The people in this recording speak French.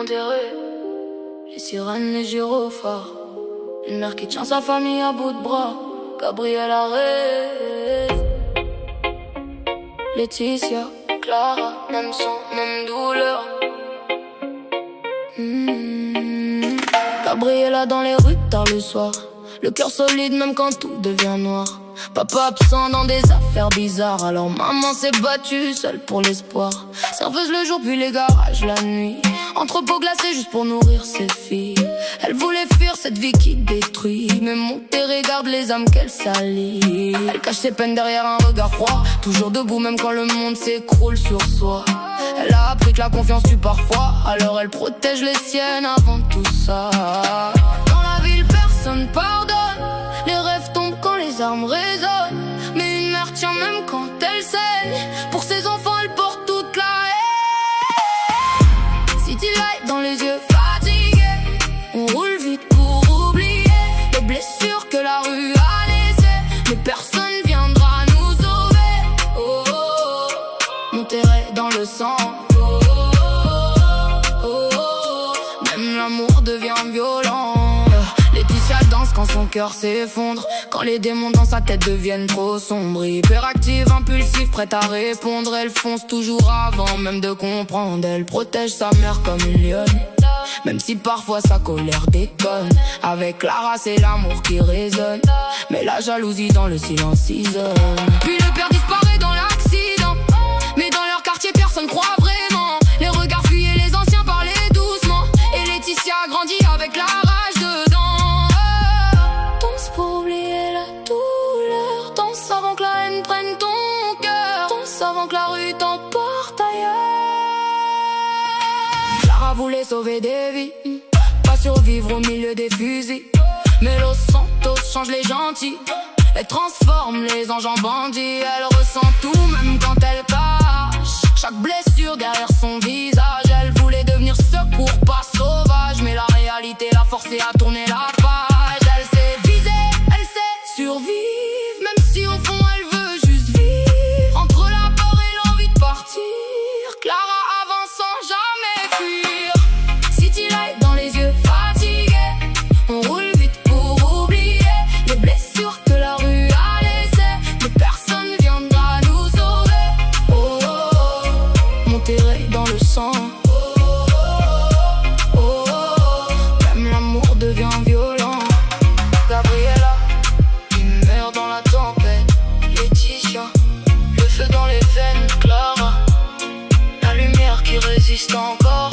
Monterrey, les sirènes, les gyrophares, une mère qui tient sa famille à bout de bras, Gabriel Arez, Laetitia, Clara, même son, même douleur. Gabriella dans les rues tard le soir, le cœur solide même quand tout devient noir. Papa absent dans des affaires bizarres, alors maman s'est battue seule pour l'espoir. Serveuse le jour puis les garages la nuit, entrepôt glacé juste pour nourrir ses filles. Elle voulait fuir cette vie qui détruit, mais Monterrey garde les âmes qu'elle salit. Elle cache ses peines derrière un regard froid, toujours debout même quand le monde s'écroule sur soi. Elle a appris que la confiance tue parfois, alors elle protège les siennes avant tout ça. Dans la ville personne pardonne, les rêves tombent quand les armes résonnent, mais une mère tient même quand elle saigne. Pour ses enfants elle porte toute la haine. City light dans les yeux fatigués, on roule vite pour oublier les blessures que la rue a laissées, mais personne viendra nous sauver. Oh, oh, oh. Monterrey dans le sang, oh, oh, oh, oh. Même l'amour devient violent. Laetitia danse quand son cœur s'effondre, quand les démons dans sa tête deviennent trop sombres. Hyperactive, impulsive, prête à répondre, elle fonce toujours avant même de comprendre. Elle protège sa mère comme une lionne, même si parfois sa colère déconne. Avec Clara c'est l'amour qui résonne, mais la jalousie dans le silence isonne. Puis le père disparaît dans l'accident, mais dans leur quartier personne croit vraiment. Les regards fuient et les anciens parlaient doucement, et Laetitia grandit avec la rage dedans. Danse pour oublier la douleur, danse avant que la haine prenne ton cœur, danse avant que la rue t'emporte ailleurs. Clara voulait sauver des vies, pas survivre au milieu des fusils, mais Los Santos change les gentils, elle transforme les anges en bandits. Elle ressent tout même quand elle cache chaque blessure derrière son visage. Elle voulait devenir secours, pas sauvage, mais la réalité l'a forcée à tourner la page. Elle sait viser, elle sait survivre, même si au fond elle veut juste vivre. Entre la peur et l'envie de partir, Clara avance sans jamais fuir. City light dans les yeux fatigués, on roule vite pour oublier les blessures que la rue a laissées, mais personne viendra nous sauver. Oh, oh, oh. Monterrey dans le sang, oh, oh, oh, oh. Même l'amour devient violent. Gabriella qui meurt dans la tempête, Laetitia, le feu dans les veines, Clara, la lumière qui résiste encore.